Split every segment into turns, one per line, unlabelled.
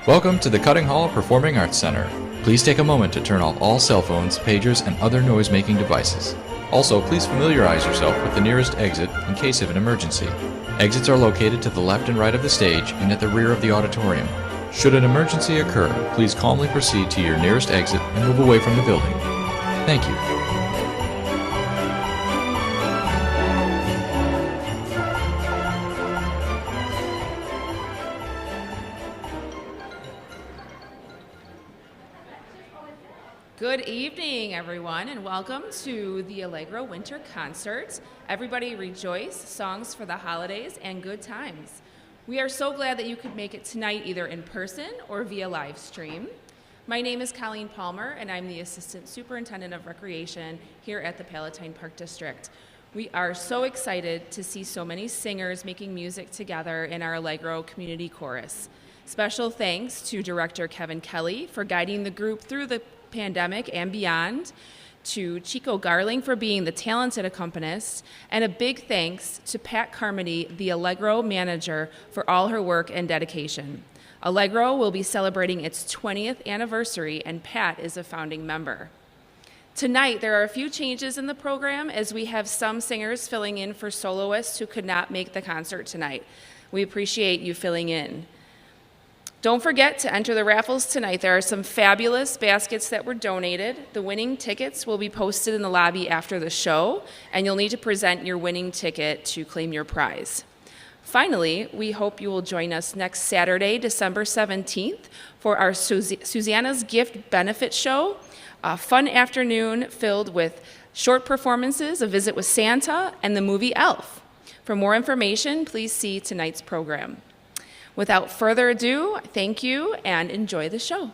Welcome to the Cutting Hall Performing Arts Center. Please take a moment to turn off all cell phones, pagers, and other noise-making devices. Also, please familiarize yourself with the nearest exit in case of an emergency. Exits are located to the left and right of the stage and at the rear of the auditorium. Should an emergency occur, please calmly proceed to your nearest exit and move away from the building. Thank you.
Good evening, everyone, and welcome to the Allegro Winter Concert. Everybody rejoice, songs for the holidays, and good times. We are so glad that you could make it tonight either in person or via live stream. My name is Colleen Palmer, and I'm the Assistant Superintendent of Recreation here at the Palatine Park District. We are so excited to see so many singers making music together in our Allegro Community Chorus. Special thanks to Director Kevin Kelly for guiding the group through the pandemic and beyond, to Chico Garling for being the talented accompanist, and a big thanks to Pat Carmody, the Allegro manager, for all her work and dedication. Allegro will be celebrating its 20th anniversary, and Pat is a founding member. Tonight, there are a few changes in the program as we have some singers filling in for soloists who could not make the concert tonight. We appreciate you filling in. Don't forget to enter the raffles tonight. There are some fabulous baskets that were donated. The winning tickets will be posted in the lobby after the show, and you'll need to present your winning ticket to claim your prize. Finally, we hope you will join us next Saturday, December 17th, for our Susanna's Gift Benefit Show, a fun afternoon filled with short performances, a visit with Santa, and the movie Elf. For more information, please see tonight's program. Without further ado, thank you and enjoy the show.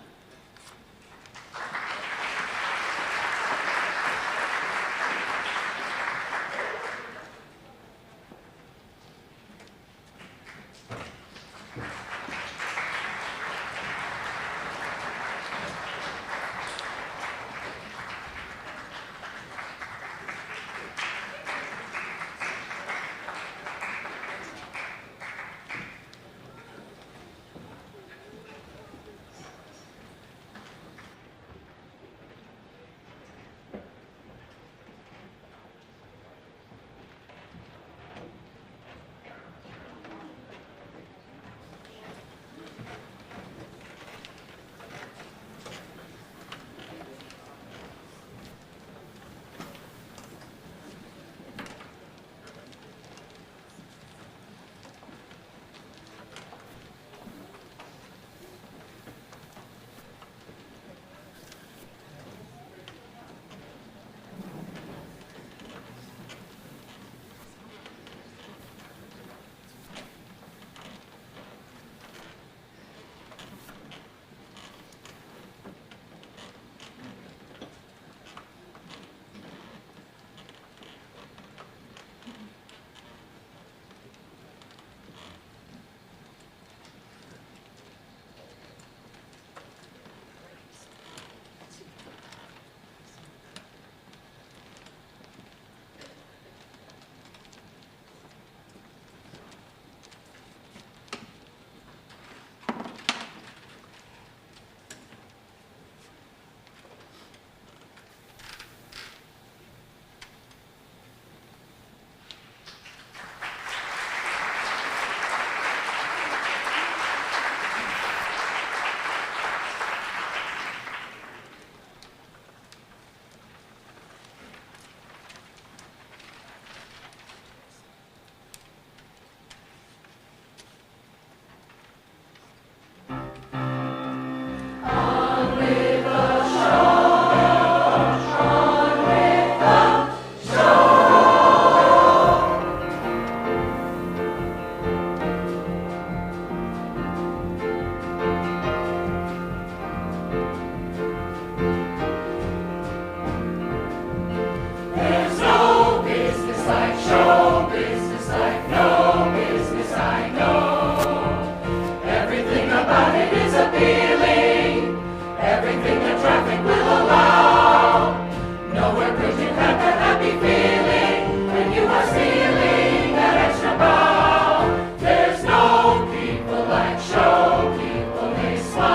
Show people may smile.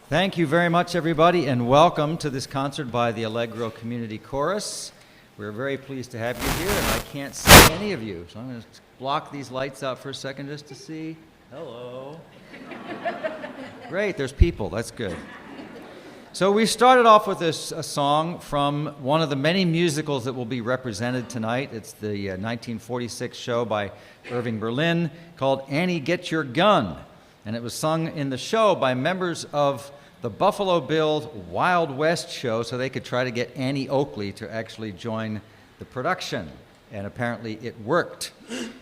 Thank you very much, everybody, and welcome to this concert by the Allegro Community Chorus. We're very pleased to have you here, and I can't see any of you, so I'm going to block these lights out for a second just to see. Hello. Great, there's people. That's good. So we started off with a song from one of the many musicals that will be represented tonight. It's the 1946 show by Irving Berlin called Annie, Get Your Gun. And it was sung in the show by members of the Buffalo Bills Wild West show so they could try to get Annie Oakley to actually join the production. And apparently it worked.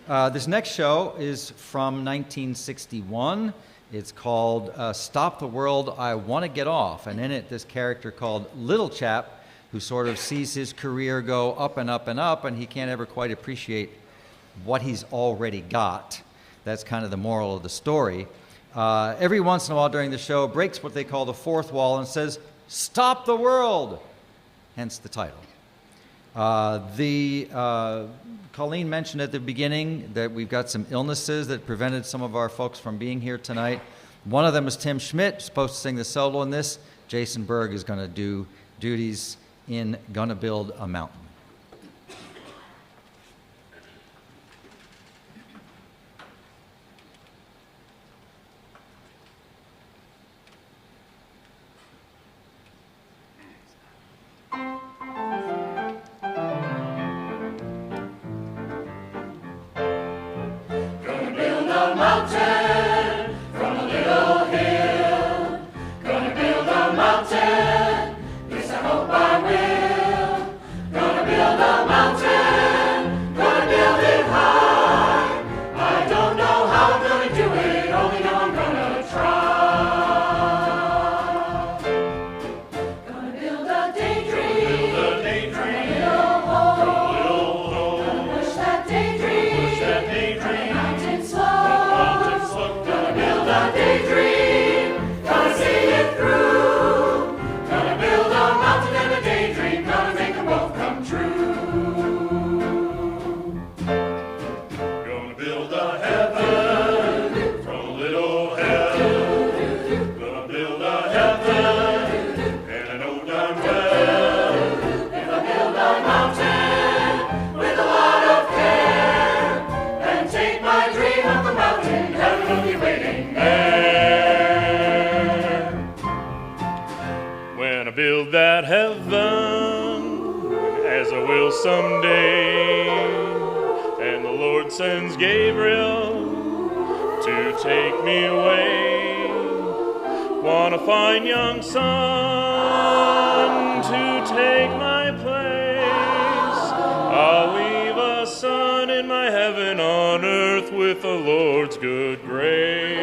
This next show is from 1961. It's called Stop the World, I Want to Get Off. And in it, this character called Little Chap, who sort of sees his career go up and up and up, and he can't ever quite appreciate what he's already got. That's kind of the moral of the story. Every once in a while during the show, breaks what they call the fourth wall and says, "Stop the world!" Hence the title. Colleen mentioned at the beginning that we've got some illnesses that prevented some of our folks from being here tonight. One of them is Tim Schmidt, supposed to sing the solo in this. Jason Berg is going to do duties in Gonna Build a Mountain.
That heaven, as I will someday, and the Lord sends Gabriel to take me away. Want a fine young son to take my place. I'll leave a son in my heaven on earth with the Lord's good grace.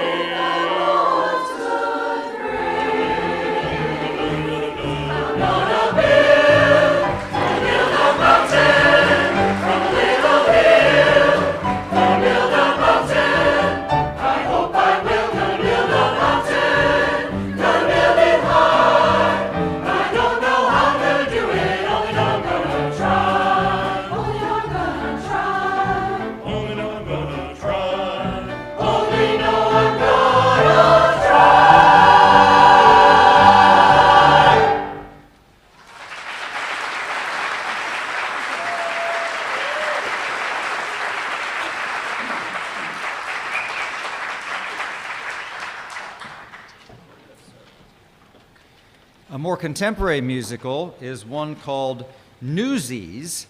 A more contemporary musical is one called Newsies,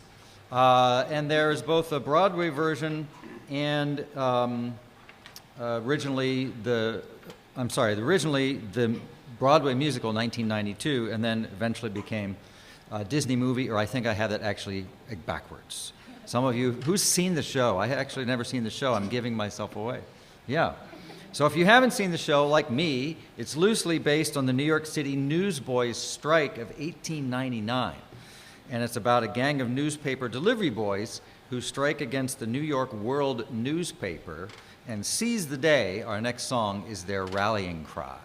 and there is both a Broadway version and originally the Broadway musical 1992, and then eventually became a Disney movie, or I think I have that actually backwards. Some of you, who's seen the show? I actually never seen the show. I'm giving myself away. Yeah. So if you haven't seen the show, like me, it's loosely based on the New York City newsboys' strike of 1899. And it's about a gang of newspaper delivery boys who strike against the New York World newspaper and seize the day. Our next song is their rallying cry.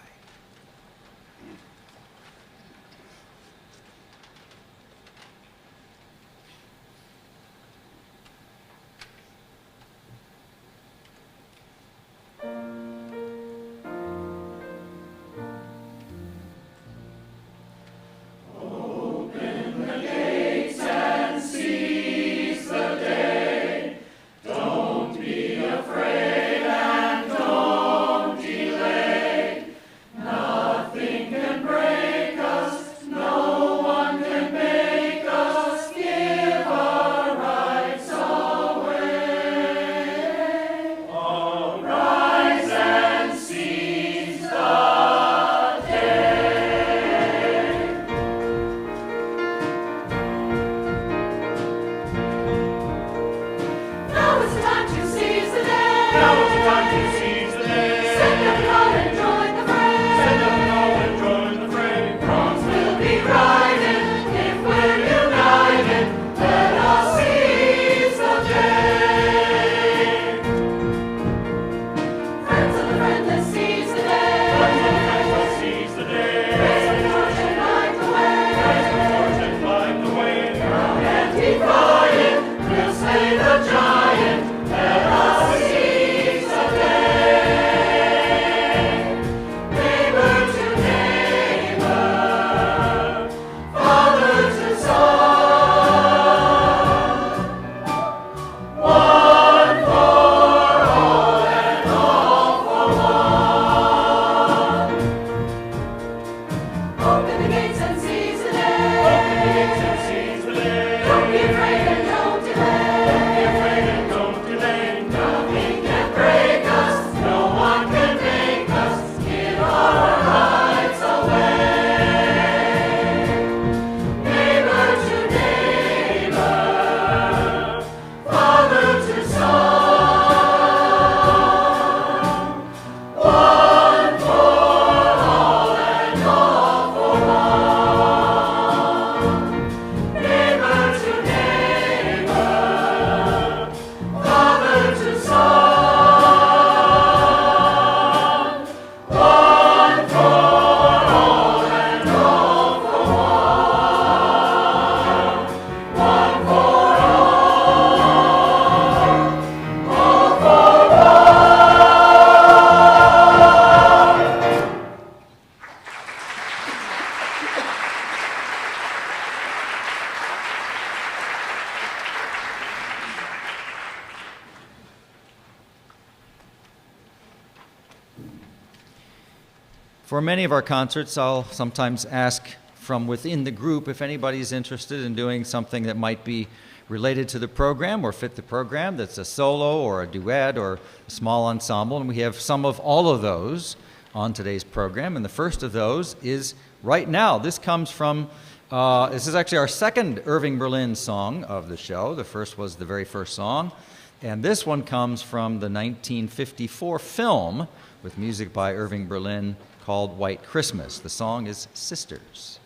For many of our concerts, I'll sometimes ask from within the group if anybody's interested in doing something that might be related to the program or fit the program, that's a solo or a duet or a small ensemble, and we have some of all of those on today's program. And the first of those is right now. This comes from, this is actually our second Irving Berlin song of the show. The first was the very first song. And this one comes from the 1954 film with music by Irving Berlin called White Christmas. The song is Sisters.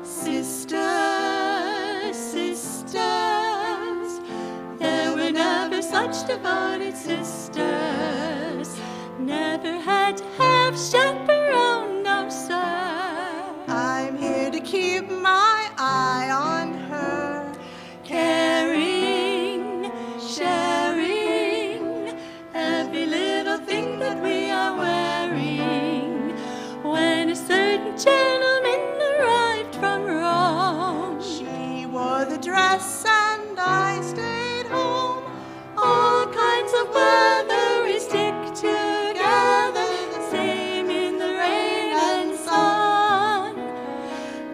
Sisters, sisters, there were never such devoted sisters. Never had to have chaperone, no sir. I'm here to keep my eye on her, caring, sharing every little thing that we are wearing. When a certain gentleman arrived from Rome, she wore the dress and I stayed home. All kinds of weather we stick together, the same in the rain and sun.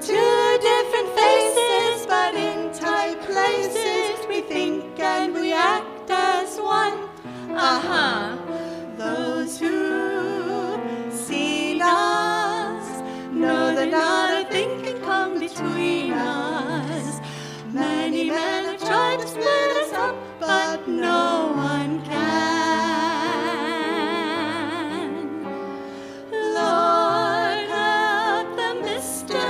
Two different faces, but in tight places, we think and we act as one. Those who seen us know that not a thing can come between us. Many men have tried to split us up, but no one can. Lord, help the mister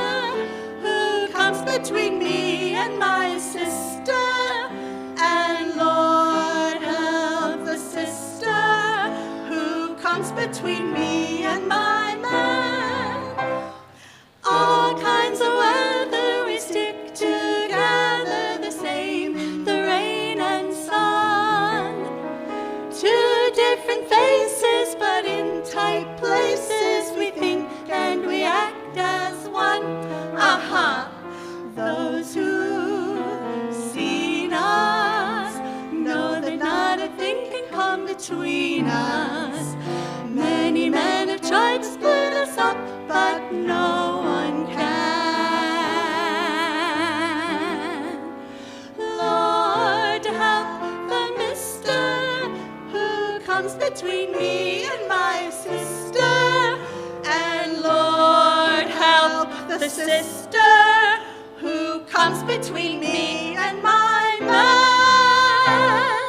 who comes between me and my sister. And Lord, help the sister who comes between me and my man. All kinds of weather we stick together, the same, the rain and sun. Two different faces, but in tight places, we think and we act as one. Those who seen us know that not a thing can come between us. Many men have tried to split us up, but no one can. Lord, help the mister who comes between me and my sister. And Lord, help the sister who comes between me and my man.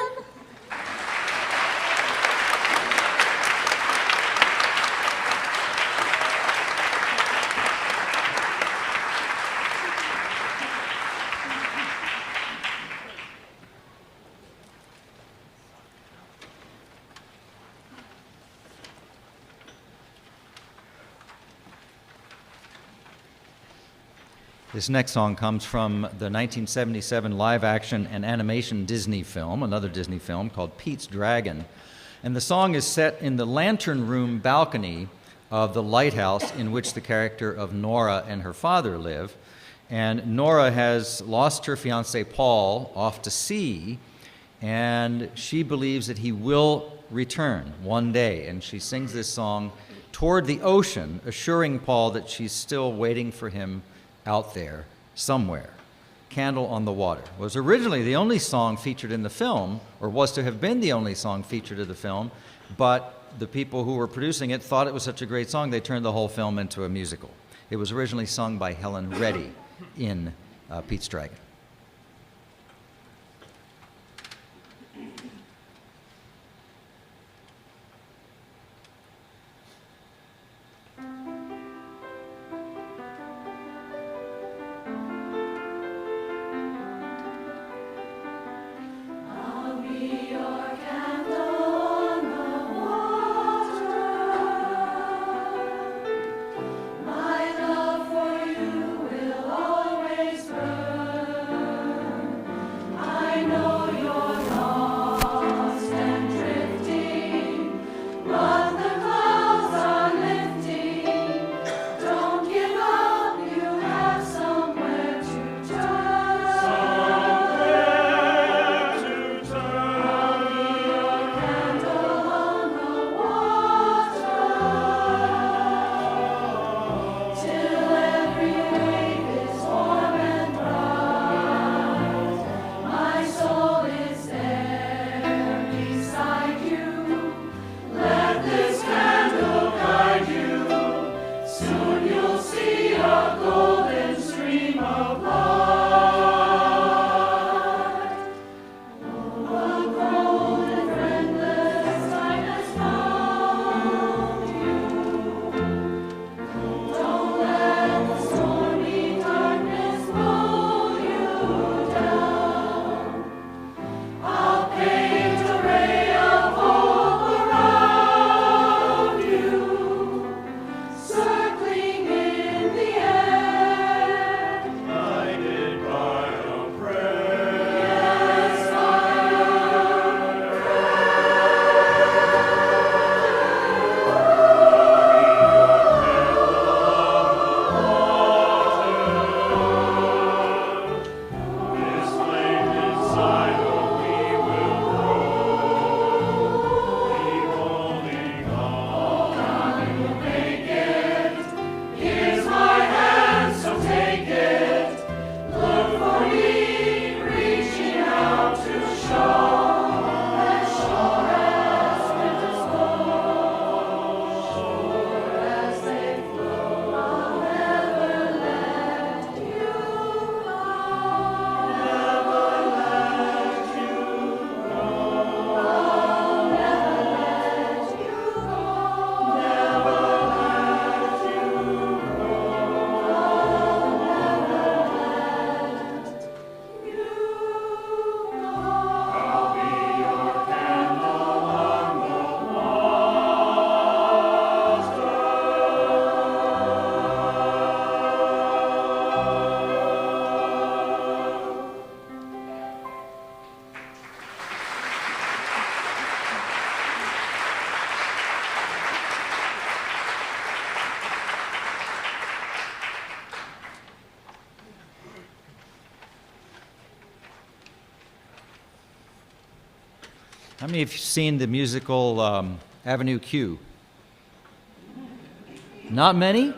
This next song comes from the 1977 live-action and animation Disney film, another Disney film called Pete's Dragon. And the song is set in the lantern room balcony of the lighthouse in which the character of Nora and her father live. And Nora has lost her fiancé Paul off to sea, and she believes that he will return one day. And she sings this song toward the ocean, assuring Paul that she's still waiting for him out there somewhere. Candle on the Water was originally the only song featured in the film, or was to have been the only song featured in the film, but the people who were producing it thought it was such a great song they turned the whole film into a musical. It was originally sung by Helen Reddy in Pete's Dragon.
My love for
How many of you have seen the musical Avenue Q? Not many?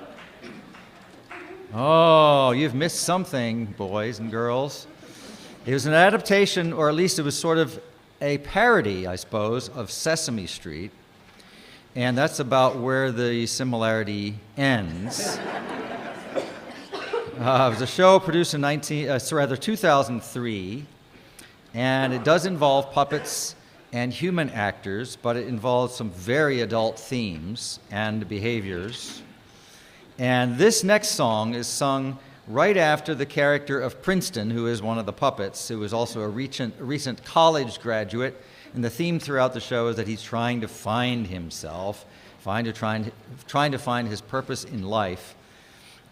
Oh, you've missed something, boys and girls. It was an adaptation, or at least it was sort of a parody, I suppose, of Sesame Street. And that's about where the similarity ends. It was a show produced in 2003, and it does involve puppets and human actors, but it involves some very adult themes and behaviors. And this next song is sung right after the character of Princeton, who is one of the puppets, who is also a recent college graduate. And the theme throughout the show is that he's trying to find himself, trying to find his purpose in life.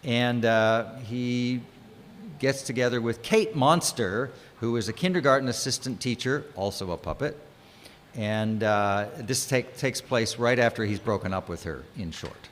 And he gets together with Kate Monster, who is a kindergarten assistant teacher, also a puppet. And this takes place right after he's broken up with her, in short.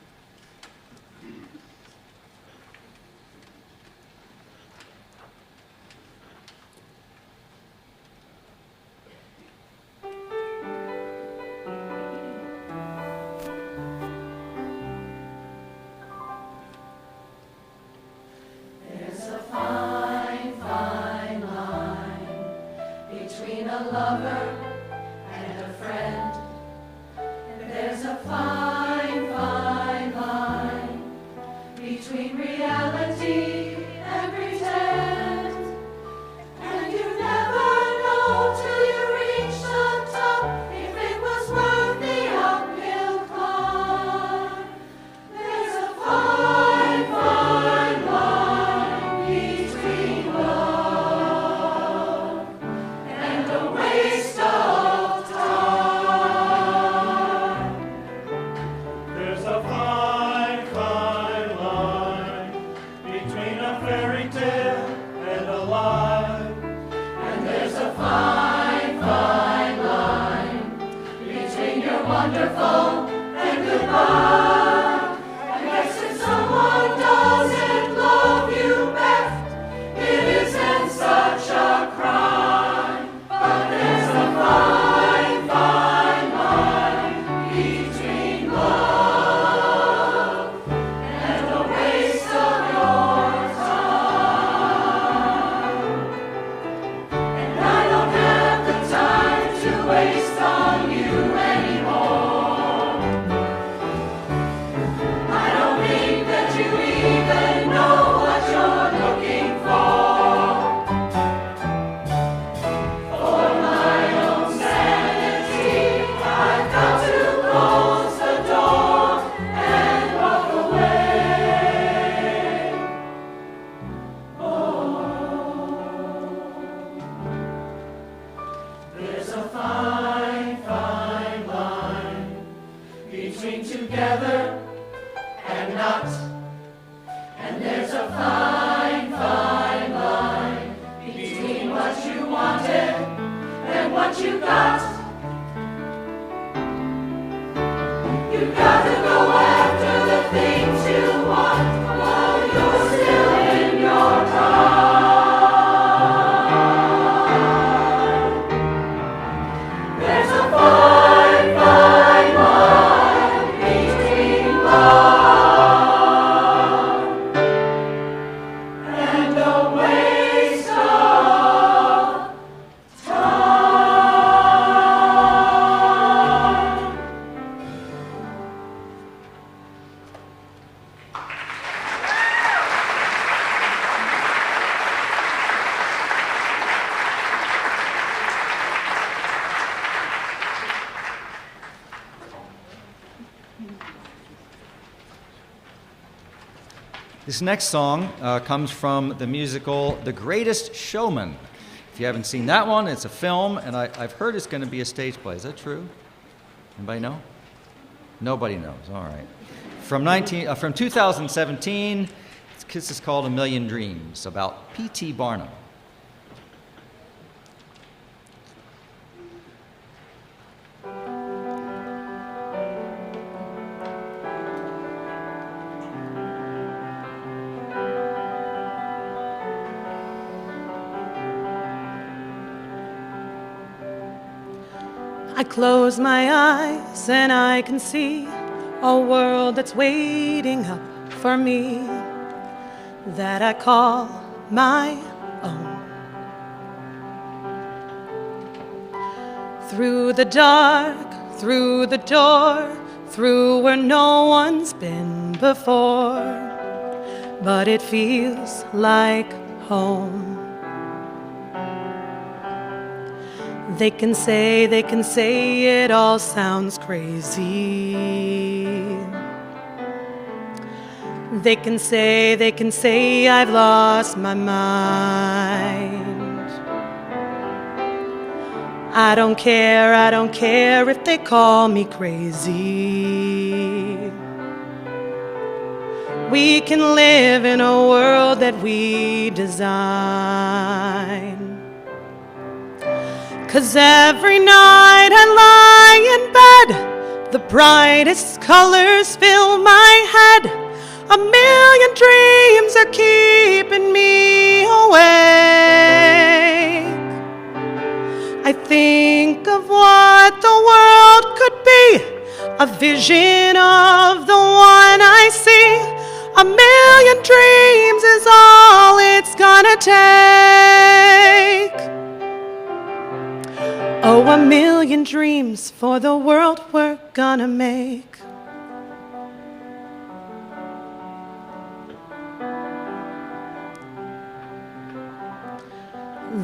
This next song comes from the musical The Greatest Showman. If you haven't seen that one, it's a film, and I've heard it's going to be a stage play. Is that true? Anybody know? Nobody knows. All right. From 2017, this is called A Million Dreams, about P.T. Barnum.
I close my eyes and I can see a world that's waiting up for me, that I call my own. Through the dark, through the door, through where no one's been before, but it feels like home. They can say it all sounds crazy. They can say I've lost my mind. I don't care if they call me crazy. We can live in a world that we design. 'Cause every night I lie in bed, the brightest colors fill my head. A million dreams are keeping me awake. I think of what the world could be, a vision of the one I see. A million dreams is all it's gonna take. Oh, a million dreams for the world we're gonna make.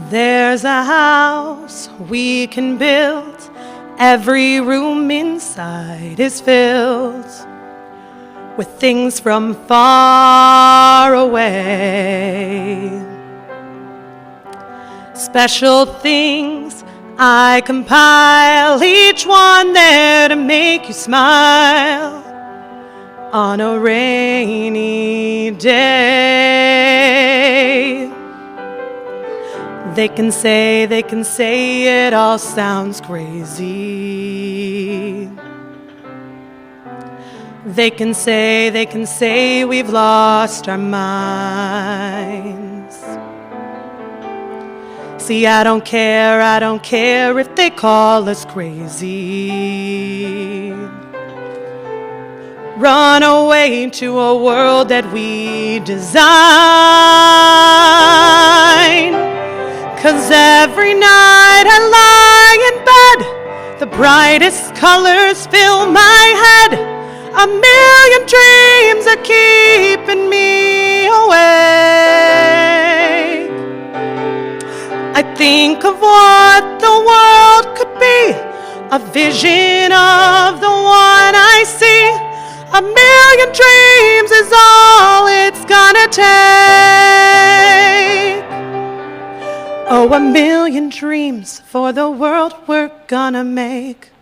There's a house we can build. Every room inside is filled with things from far away. Special things I compile, each one there to make you smile on a rainy day. They can say it all sounds crazy. They can say we've lost our minds. See, I don't care if they call us crazy. Run away to a world that we design. 'Cause every night I lie in bed, the brightest colors fill my head. A million dreams are keeping me awake. I think of what the world could be, a vision of the one I see. A million dreams is all it's gonna take. Oh, a million dreams for the world we're gonna make.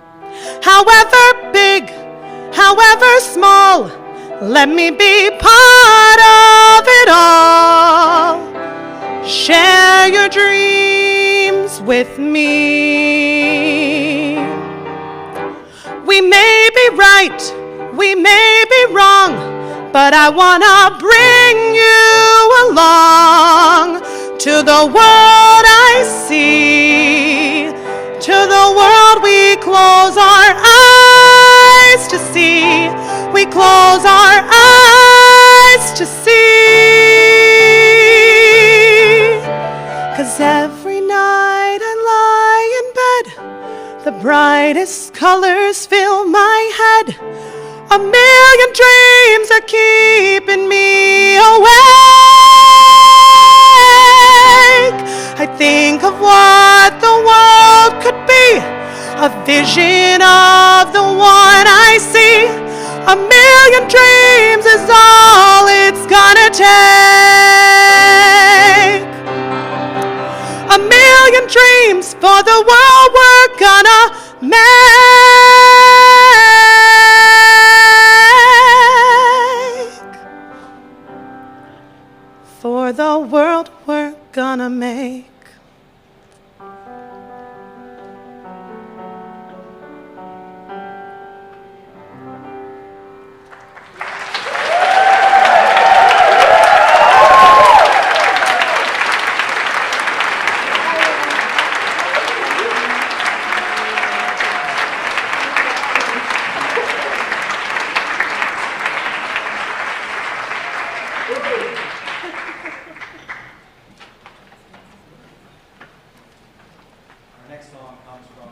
However big, however small, let me be part of it all. Share your dreams with me. We may be right, we may be wrong, but I wanna bring you along to the world I see, to the world we close our eyes to see, we close our eyes to see. 'Cause every night I lie in bed, the brightest colors fill my head. A million dreams are keeping me awake. I think of what the world could be, a vision of the one I see. A million dreams is all it's gonna take. A million dreams for the world we're gonna make. For the world we're gonna make.
next song comes from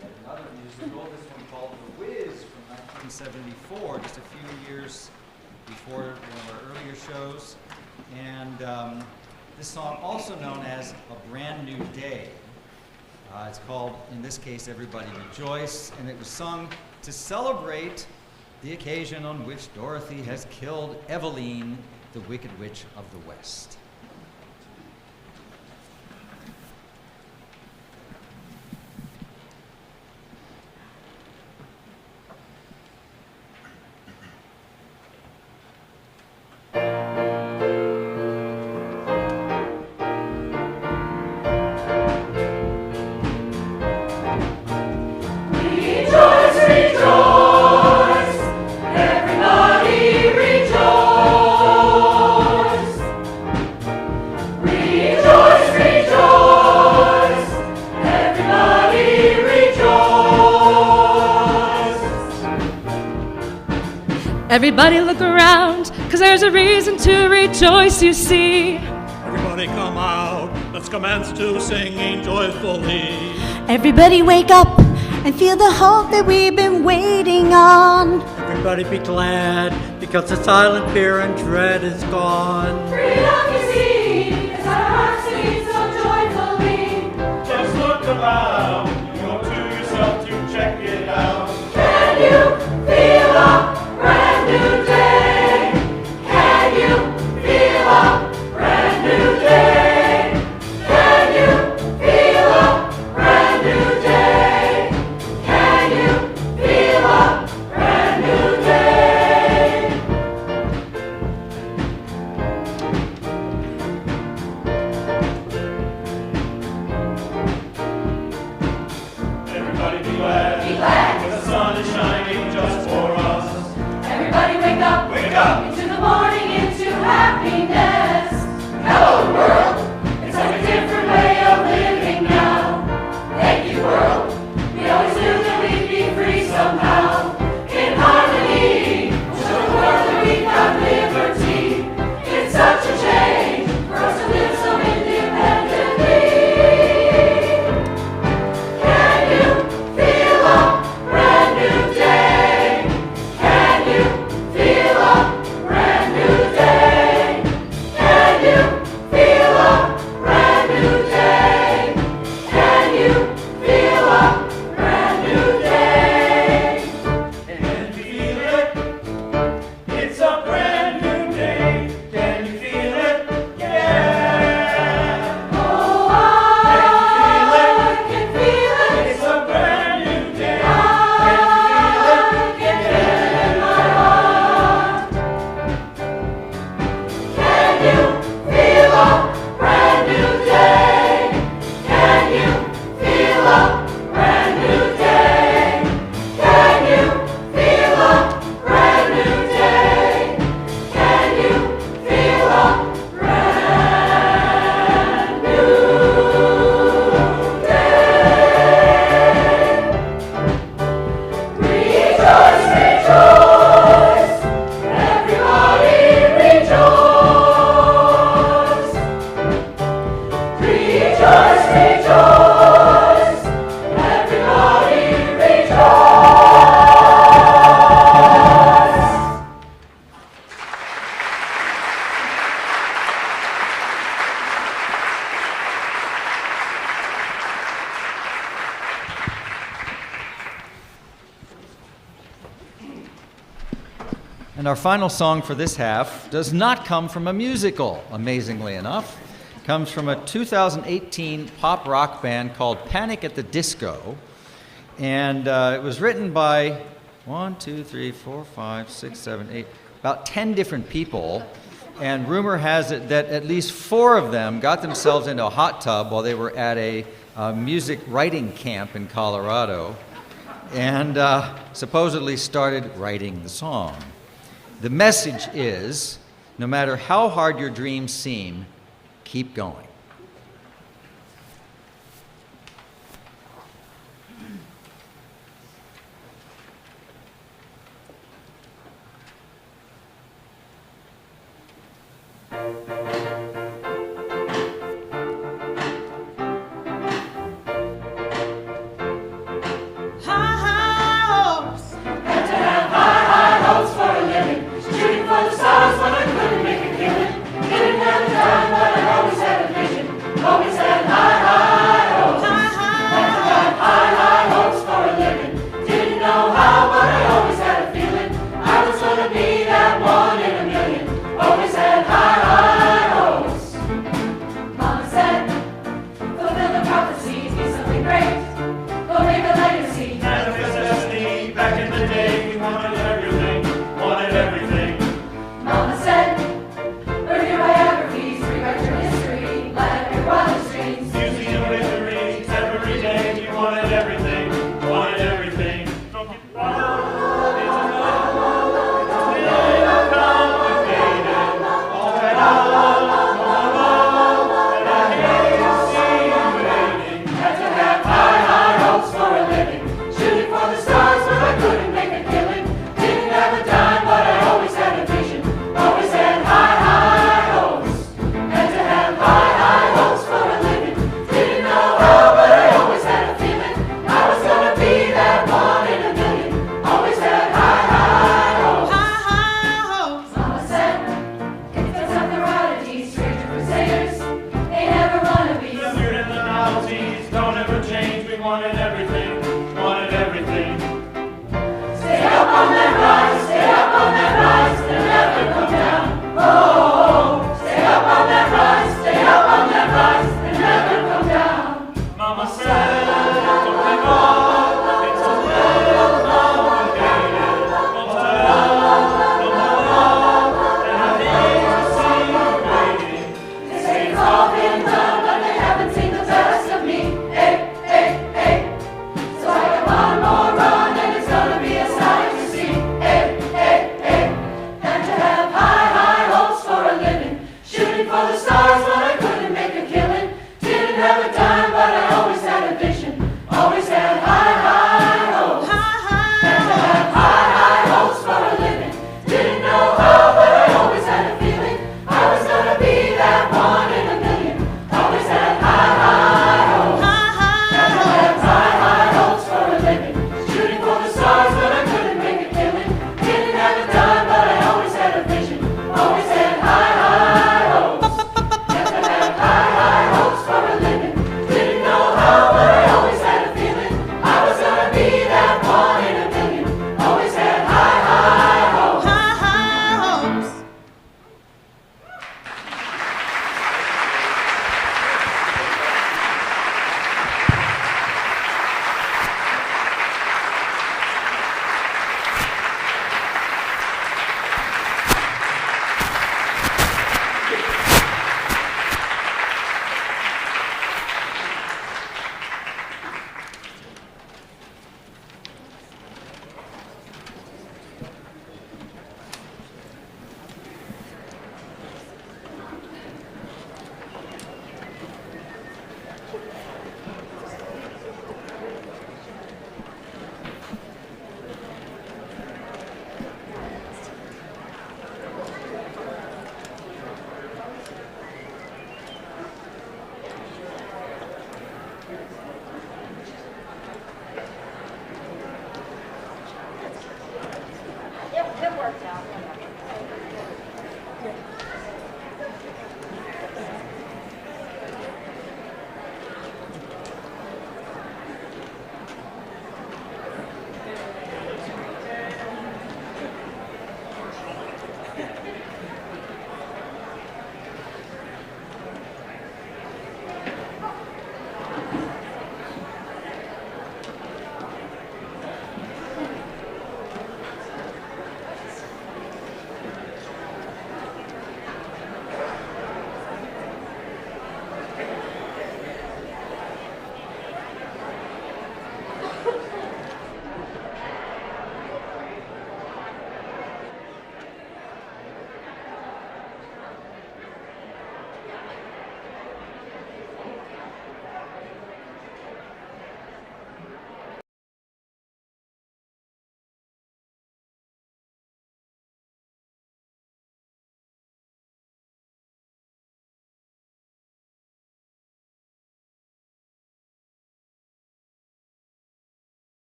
yet another musical, this one called The Wiz from 1974, just a few years before one of our earlier shows. And this song, also known as A Brand New Day. It's called, in this case, Everybody Rejoice, and it was sung to celebrate the occasion on which Dorothy has killed Eveline, the Wicked Witch of the West.
Everybody look around, 'cause there's a reason to rejoice, you see.
Everybody come out, let's commence to singing joyfully.
Everybody wake up and feel the hope that we've been waiting on.
Everybody be glad, because the silent fear and dread is gone.
Freedom is seen as our hearts sing so joyfully.
Just look around, you owe to yourself to check it out.
Can you feel a brand new day? Can you feel a brand new day? Can you feel a brand new day? Can you feel a brand new day?
Everybody be glad.
Be glad.
The sun is shining just for us.
Everybody wake up.
Wake up.
Into the morning, into happiness. Hello, world. It's like a different way of living now. Thank you, world. We always knew that we'd be free somehow. In harmony, we'll show the world that we've got liberty. It's such a change for us to live so independently. Can you feel a brand new day? Can you feel a brand new day? Can you feel a brand new day? Can you feel a brand new day?
Can you feel it? It's a brand new day. Can you feel it? Yeah.
Oh, I can feel it.
It's a brand new day.
I can feel it in my heart. Can you feel a brand new day? Can you feel a brand new day? Can you feel a brand new day? Can you feel a brand new day? Rejoice, rejoice, everybody rejoice. Rejoice, rejoice, everybody rejoice.
And our final song for this half does not come from a musical, amazingly enough. It comes from a 2018 pop rock band called Panic at the Disco. And it was written by 1, 2, 3, 4, 5, 6, 7, 8, about 10 different people. And rumor has it that at least 4 of them got themselves into a hot tub while they were at a music writing camp in Colorado and supposedly started writing the song. The message is, no matter how hard your dreams seem, keep going.
wanted everything, wanted everything.
Stay up on that rise, stay up on that rise, and never come down. Oh, stay up on that rise, stay up on that rise, and never come down.
Mama said, don't give up, it's a little complicated. Won't turn up, no more love, and I need to see you waiting.
They say it's all been done, but they haven't seen the best of me. Hey, hey, hey.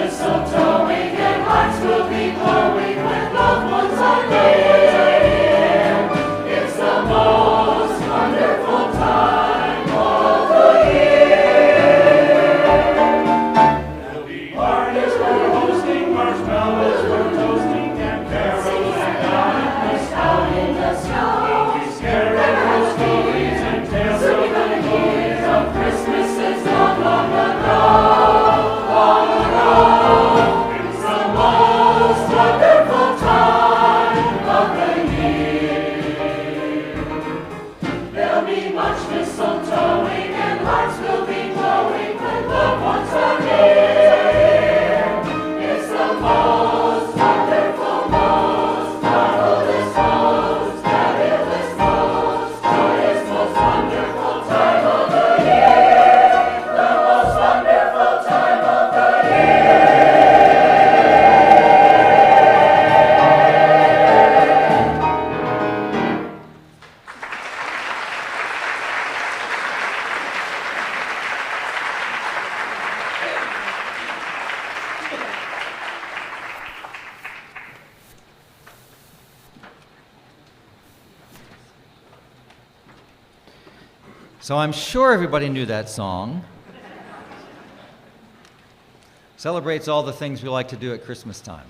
mistletoeing and hearts will be glowing when loved ones are near. It's the most wonderful time of the year.
There'll be parties, we're hosting, marshmallows, we're toasting, and carols out in the snow. We'll be scarecrow stories and tales of the glories of
Christmases long, long ago, long ago. It's the most wonderful time of the year. There'll be much mistletoeing and hearts will be glowing when loved ones are near. It's the most wonderful, most marvelous, most fabulous, most joyous, most wonderful time of the year. The most wonderful time of the year.
So I'm sure everybody knew that song. Celebrates all the things we like to do at Christmas time.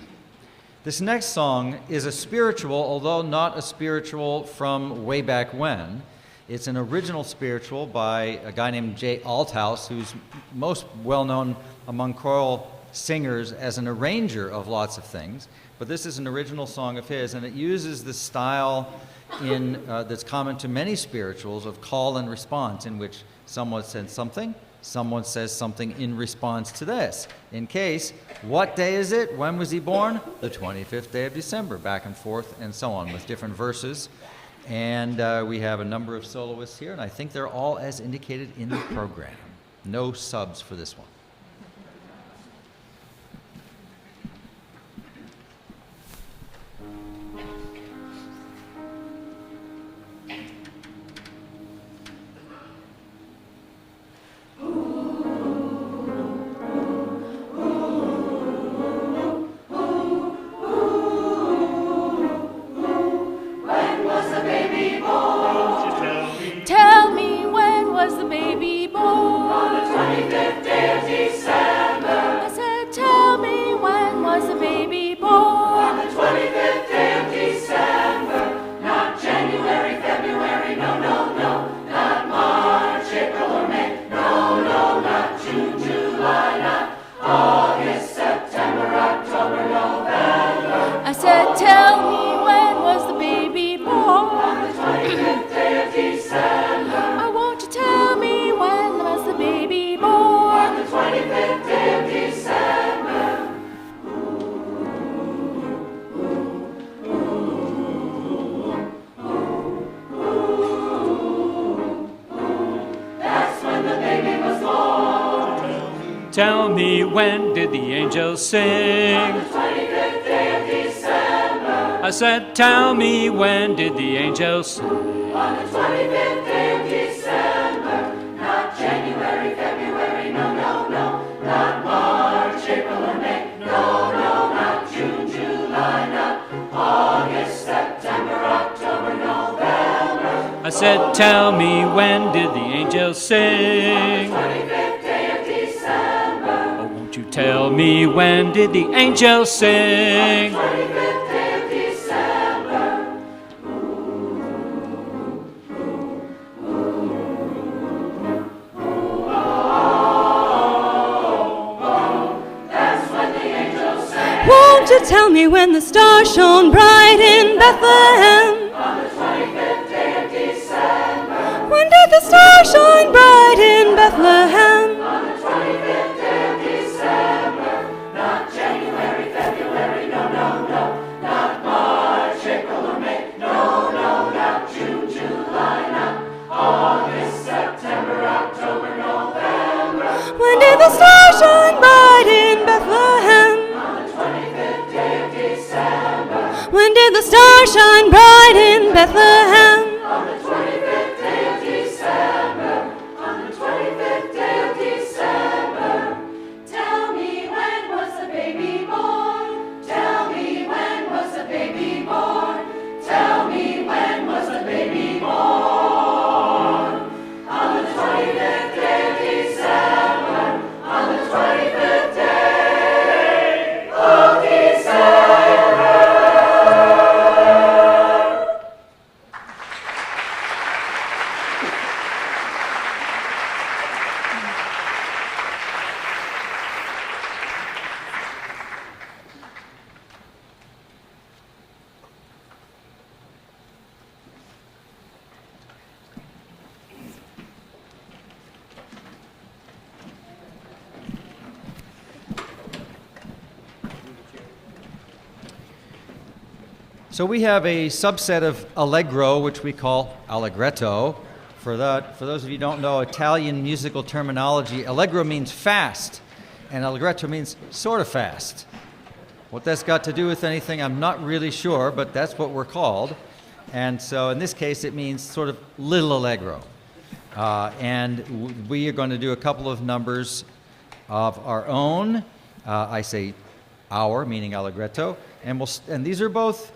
This next song is a spiritual, although not a spiritual from way back when. It's an original spiritual by a guy named Jay Althouse, who's most well-known among choral singers as an arranger of lots of things. But this is an original song of his, and it uses the style that's common to many spirituals of call and response, in which someone says something, someone says something in response to this. In case, what day is it? When was he born? The 25th day of December, back and forth, and so on, with different verses. And we have a number of soloists here, and I think they're all as indicated in the program. No subs for this one.
Tell me, when was the baby born?
On the 25th day of December.
I said, tell me, when was the baby born?
On the 25th day of December. Not January, February, no, no, no. Not March, April, or May. No, no, not June, July, not August, September, October, November.
I said, tell me, when was the baby born?
On the 25th day of December.
I want you to tell me, when was the baby born?
On the 25th day of December. That's when the baby was born.
Tell me, when did the angels sing?
On the 25th day of December.
I said, tell me, when did the angels sing?
On the 25th day of December. Not January, February, no, no, no. Not March, April, or May. No, no, not June, July, not August, September, October, November.
I said, tell me, when did the angels sing?
25th day of December.
Oh, won't you tell me, when did the angels sing?
25th day of December. That's when the angels sang.
Won't you tell me when the star shone bright in Bethlehem?
On the 25th day of December.
When did the star shine bright in Bethlehem?
On the 25th day of December. Not January, February, no, no, no. Not March, April, or May. No, no, not June, July, not August, September, October, November.
When did the star shine bright in Bethlehem?
On the 25th day of December.
When did the star shine bright in Bethlehem?
On the 25th day of December. On the 25th day of December. Tell me, when was the
So we have a subset of allegro, which we call allegretto. For those of you who don't know Italian musical terminology, allegro means fast, and allegretto means sort of fast. What that's got to do with anything, I'm not really sure, but that's what we're called. And so in this case, it means sort of little allegro. And we are going to do a couple of numbers of our own. I say our, meaning allegretto. And these are both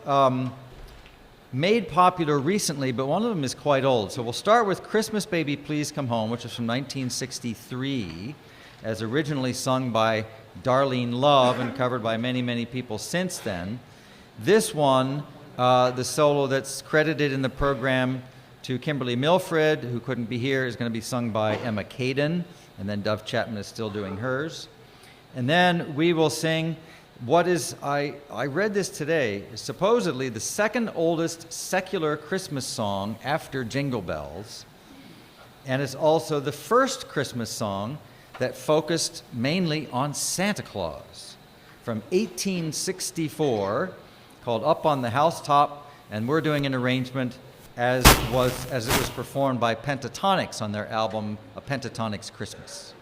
made popular recently, but one of them is quite old. So we'll start with Christmas Baby Please Come Home, which is from 1963, as originally sung by Darlene Love and covered by many, many people since then. This one, the solo that's credited in the program to Kimberly Milfred, who couldn't be here, is going to be sung by Emma Caden, and then Dove Chapman is still doing hers. And then we will sing what is, I read this today, supposedly the second oldest secular Christmas song after Jingle Bells, and it's also the first Christmas song that focused mainly on Santa Claus, from 1864, called Up on the Housetop, and we're doing an arrangement as it was performed by Pentatonix on their album A Pentatonix Christmas.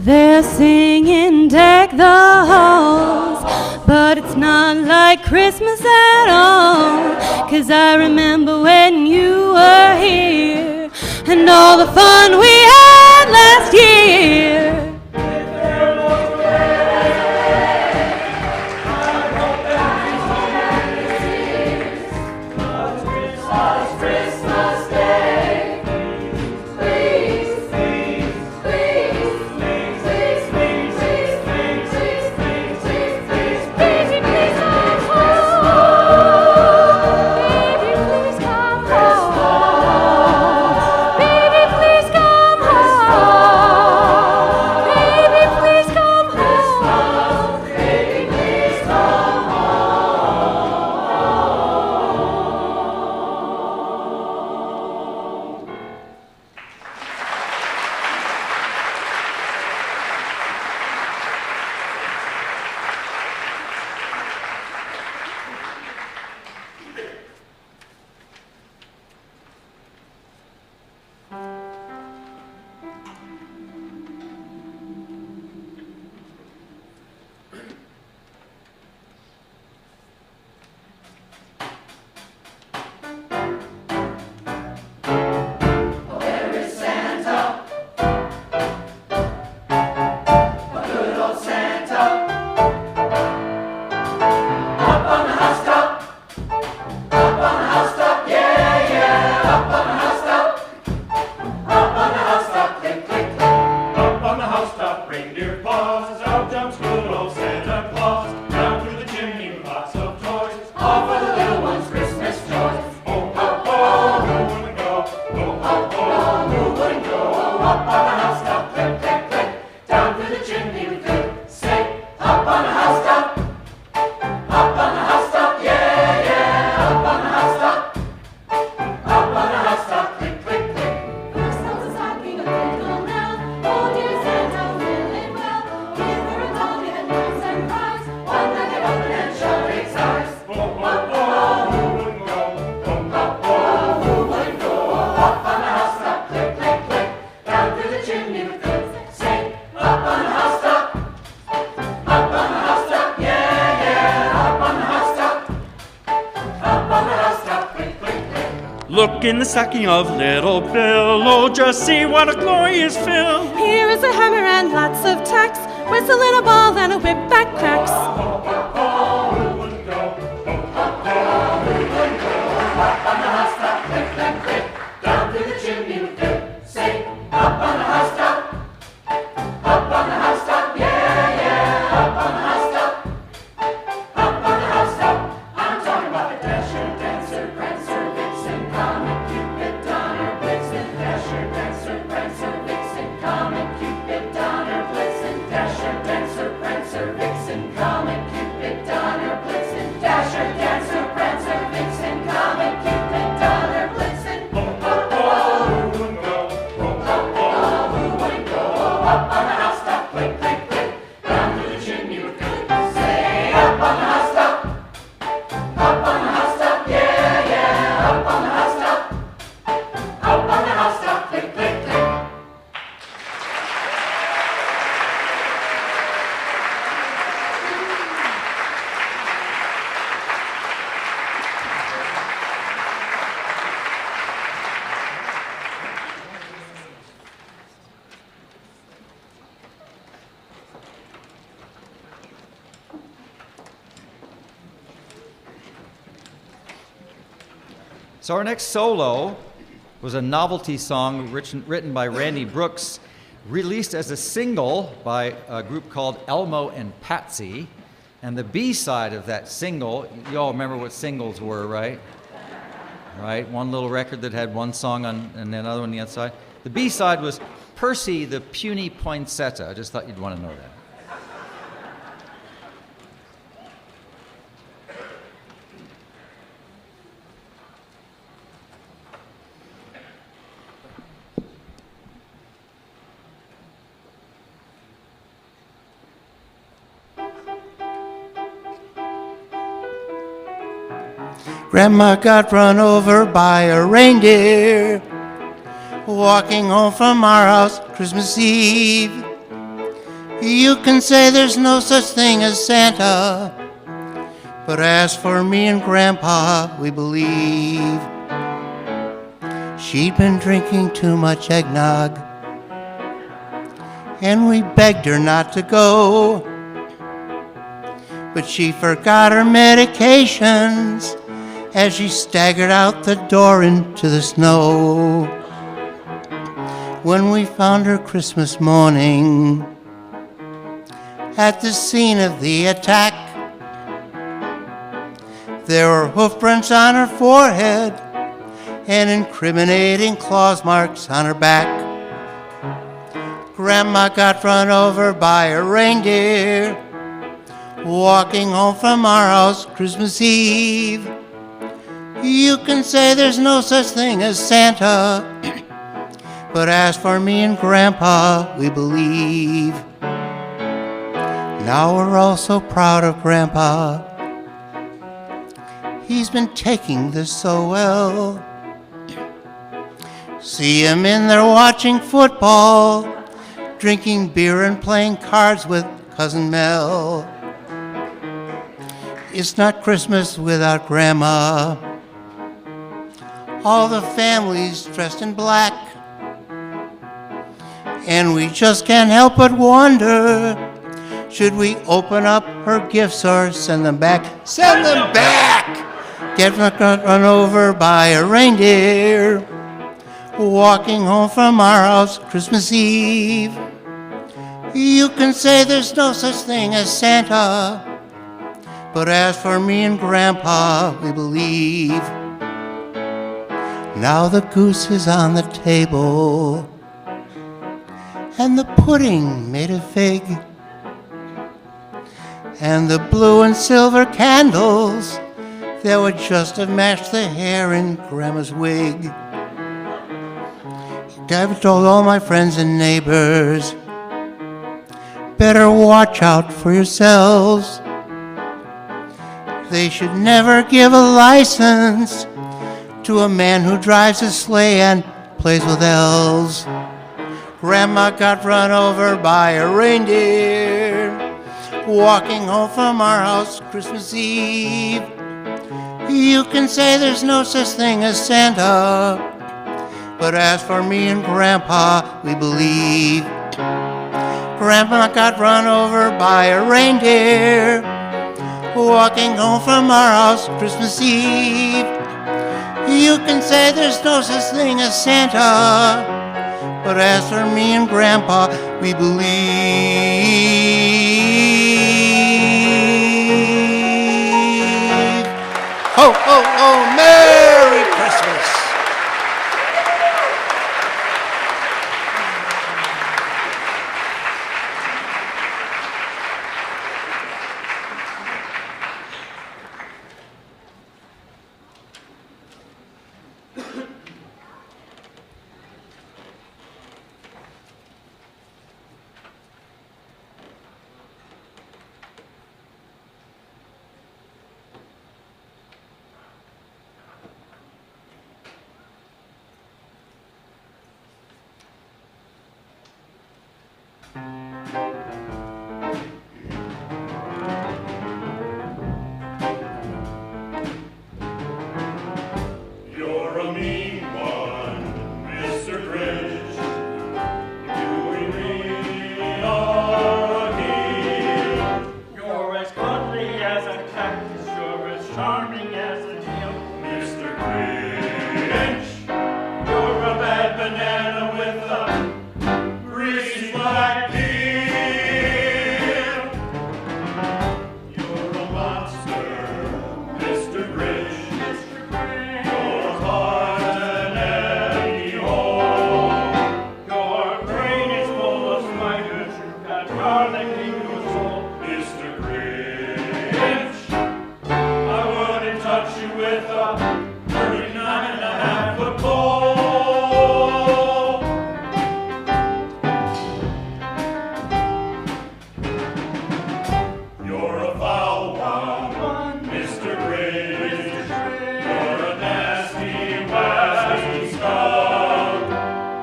They're singing Deck the Halls, but it's not like Christmas at all. 'Cause I remember when you were here and all the fun we had last year.
Look in the stocking of little Bill. Oh, just see what a glorious fill.
Here is a hammer and lots of tacks. Whistle in a ball and a whip that cracks.
Down to the chimney we go. Say, up on the housetop. Up on the housetop, yeah, yeah. Up on the housetop. Up on the housetop. I'm talking about the Dasher, Dancer, Prancer, Vixen, Comet, Cupid, Donner, Blitzen. Dasher, Dancer, Prancer, Vixen, Comet, Cupid, Donner, Blitzen. Dasher, Dancer, Prancer, Vixen, Comet, Cupid, Donner, Blitzen. Dasher, Dancer, Prancer, Vixen, Comet, Cupid, Donner, Blitzen. Up on the housetop, click, click, click. Down to the chimney we go. Say, up on the housetop. Up on the housetop, yeah, yeah. Up on the housetop. Up on the housetop, click, click, click.
So our next solo was a novelty song written by Randy Brooks, released as a single by a group called Elmo and Patsy. And the B-side of that single, you all remember what singles were, right? Right, one little record that had one song on and another one on the other side. The B-side was Percy the Puny Poinsettia. I just thought you'd want to know that.
Grandma got run over by a reindeer walking home from our house Christmas Eve. You can say there's no such thing as Santa, but as for me and Grandpa, we believe. She'd been drinking too much eggnog, and we begged her not to go, but she forgot her medications as she staggered out the door into the snow. When we found her Christmas morning at the scene of the attack, there were hoof prints on her forehead and incriminating claws marks on her back. Grandma got run over by a reindeer walking home from our house Christmas Eve. You can say there's no such thing as Santa, but as for me and Grandpa, we believe. Now we're all so proud of Grandpa. He's been taking this so well. See him in there watching football, drinking beer and playing cards with Cousin Mel. It's not Christmas without Grandma. All the family's dressed in black, and we just can't help but wonder, should we open up her gifts or send them back? Send them back! Get run over by a reindeer walking home from our house Christmas Eve. You can say there's no such thing as Santa, but as for me and Grandpa, we believe. Now the goose is on the table, and the pudding made of fig, and the blue and silver candles that would just have matched the hair in Grandma's wig. I've told all my friends and neighbors, better watch out for yourselves. They should never give a license to a man who drives a sleigh and plays with elves. Grandma got run over by a reindeer walking home from our house Christmas Eve. You can say there's no such thing as Santa, but as for me and Grandpa, we believe. Grandpa got run over by a reindeer walking home from our house Christmas Eve. You can say there's no such thing as Santa, but as for me and Grandpa, we believe. Ho, ho, ho, Merry Christmas!
You're a mean one, Mr. Grinch. You really are a heel.
You're as cuddly as a cactus, you're as charming as an eel.
Mr. Grinch, you're a bad banana with a greasy black peel. You're a monster, Mr. Grinch. Your heart an empty hole.
Your brain is full of spiders, you've got garlic in your soul.
Mr. Grinch, I wouldn't touch you with a 39.5-foot pole. You're a foul one, Mr. Grinch. You're a nasty, wasty skunk.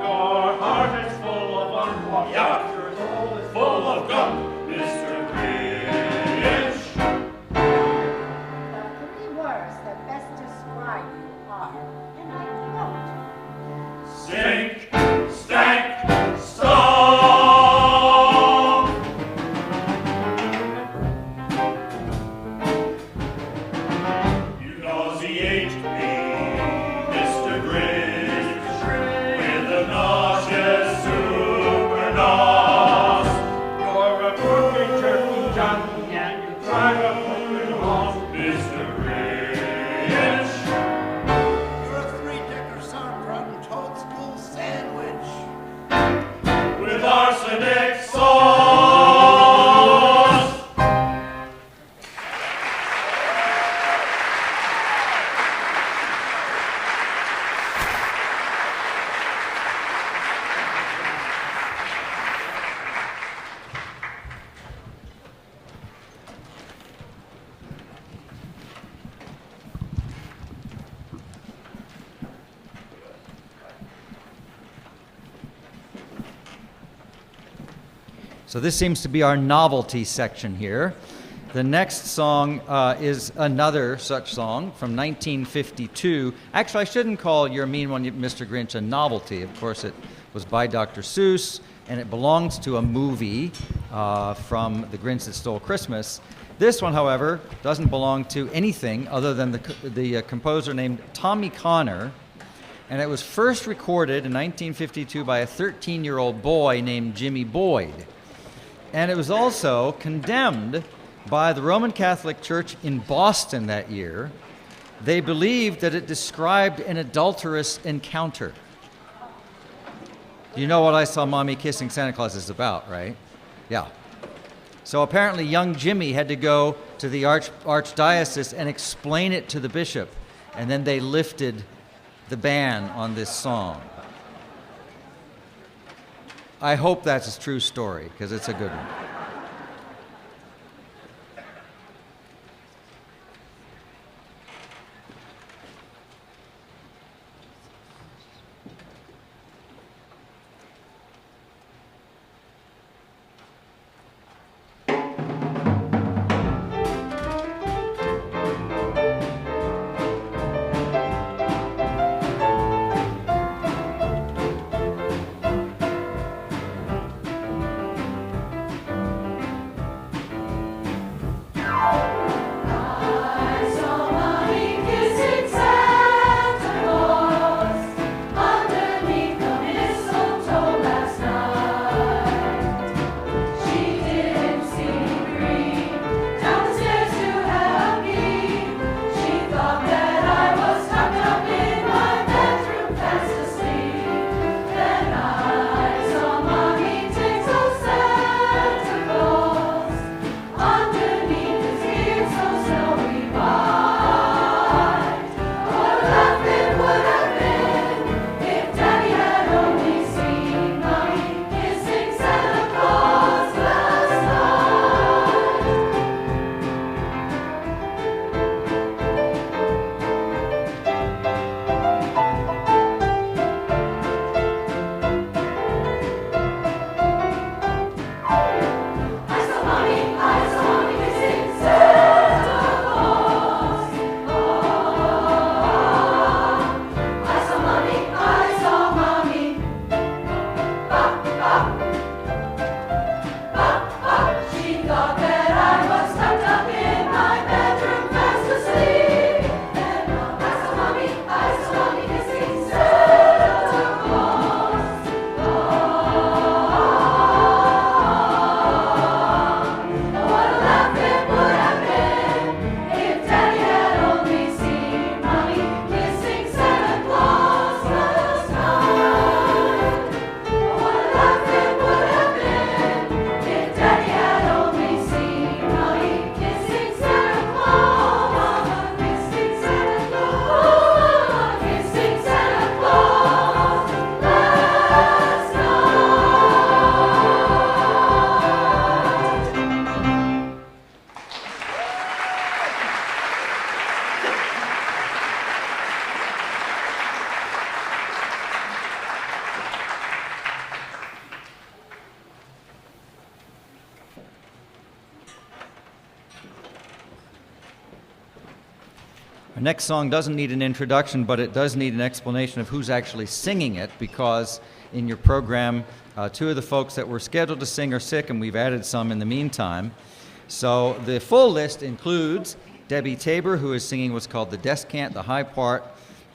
Your heart is full of unwashed,
Yuck.
your soul is
Full of gunk, Mr. Grinch.
The three words that best describe you are, and I quote,
Stink, stank, stunk. You nauseate me, Mr. Grinch, with a nauseous super nos.
You're a crooked turkey jockey and you drive a crooked horse.
Mr. Grinch,
You're a three-decker sauerkraut and toadstool sandwich.
with arsenic sauce.
So this seems to be our novelty section here. The next song is another such song from 1952. Actually, I shouldn't call You're a Mean One, Mr. Grinch a novelty. Of course, it was by Dr. Seuss, and it belongs to a movie from The Grinch That Stole Christmas. This one, however, doesn't belong to anything other than the composer named Tommy Connor, and it was first recorded in 1952 by a 13-year-old boy named Jimmy Boyd. And it was also condemned by the Roman Catholic Church in Boston that year. They believed that it described an adulterous encounter. You know what I Saw Mommy Kissing Santa Claus is about, right? Yeah. So apparently young Jimmy had to go to the archdiocese and explain it to the bishop, and then they lifted the ban on this song. I hope that's a true story, because it's a good one. Our next song doesn't need an introduction, but it does need an explanation of who's actually singing it, because in your program, two of the folks that were scheduled to sing are sick, and we've added some in the meantime. So the full list includes Debbie Tabor, who is singing what's called the descant, the high part,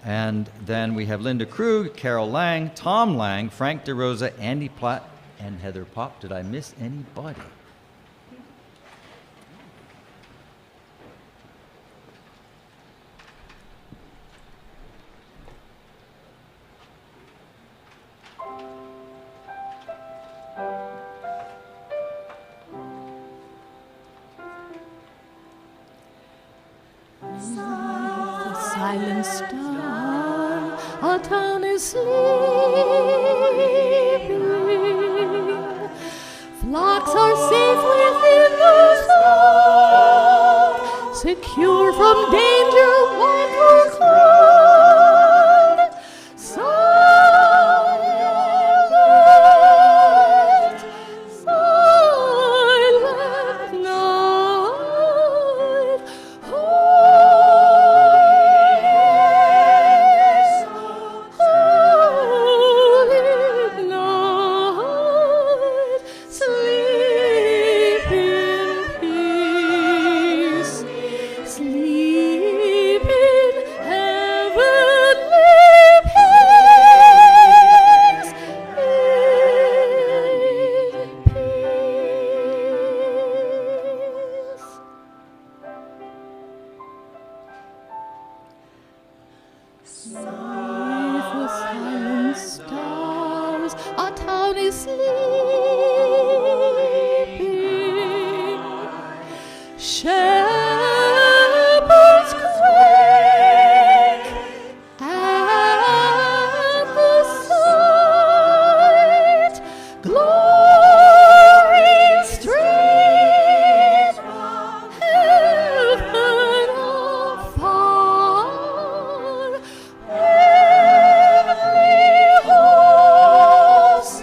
and then we have Linda Krug, Carol Lang, Tom Lang, Frank DeRosa, Andy Platt, and Heather Pop. Did I miss anybody?
Silent star, our town is sleeping. Flocks are safe within the fold, secure from danger, one for cold. Silent, silent night. Silent stars, our town is sleeping. Shepherds quake at the sight. Glory streams from heaven afar. Heavenly hosts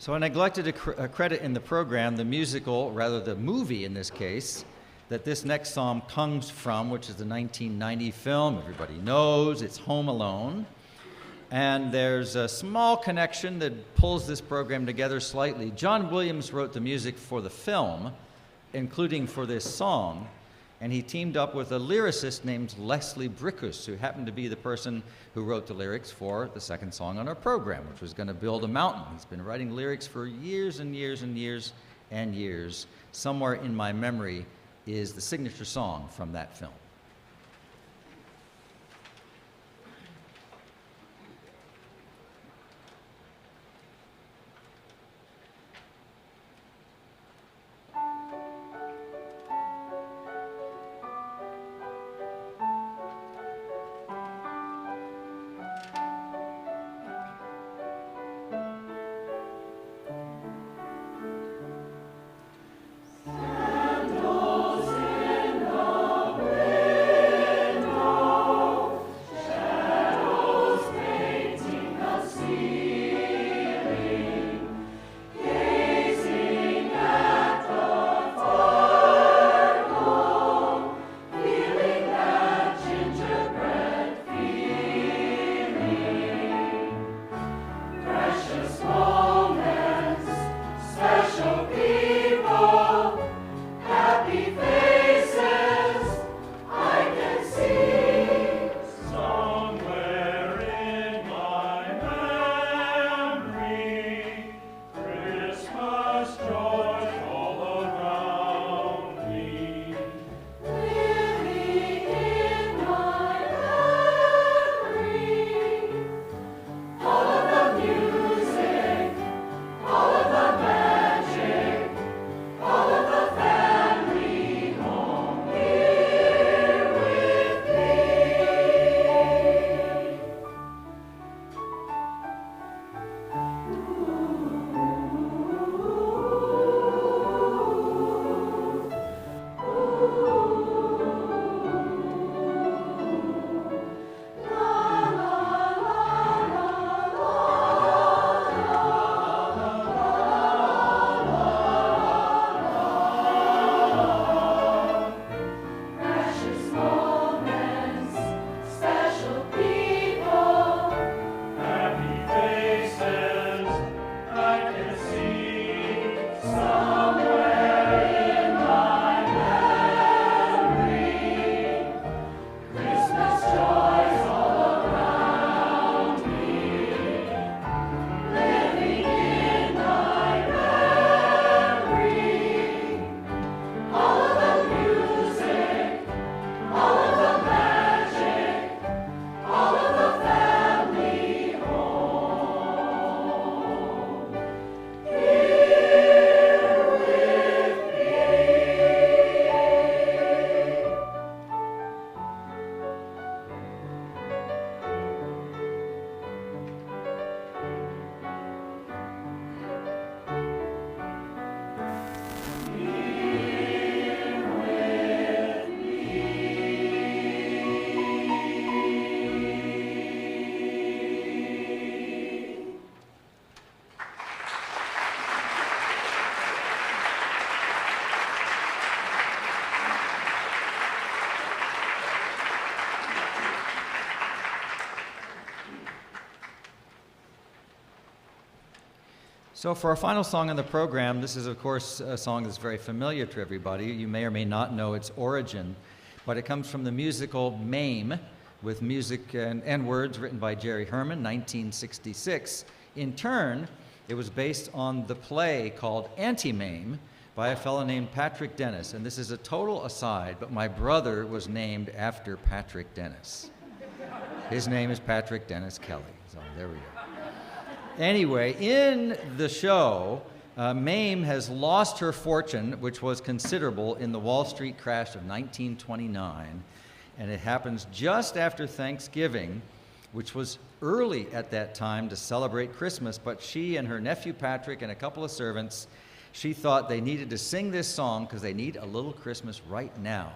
So I neglected to credit in the program the musical, rather the movie in this case, that this next song comes from, which is the 1990 film. Everybody knows it's Home Alone. And there's a small connection that pulls this program together slightly. John Williams wrote the music for the film, including for this song, and he teamed up with a lyricist named Leslie Brickus, who happened to be the person who wrote the lyrics for the second song on our program, which was going to build a mountain. He's been writing lyrics for years and years and years and years. Somewhere in my memory is the signature song from that film. So for our final song in the program, this is, of course, a song that's very familiar to everybody. You may or may not know its origin, but it comes from the musical Mame, with music and words written by Jerry Herman, 1966. In turn, it was based on the play called Anti-Mame by a fellow named Patrick Dennis. And this is a total aside, but my brother was named after Patrick Dennis. His name is Patrick Dennis Kelly. So there we go. Anyway, in the show, Mame has lost her fortune, which was considerable, in the Wall Street crash of 1929. And it happens just after Thanksgiving, which was early at that time to celebrate Christmas. But she and her nephew Patrick and a couple of servants, she thought they needed to sing this song because they need a little Christmas right now.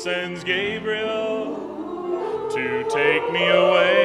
sends Gabriel to take me away.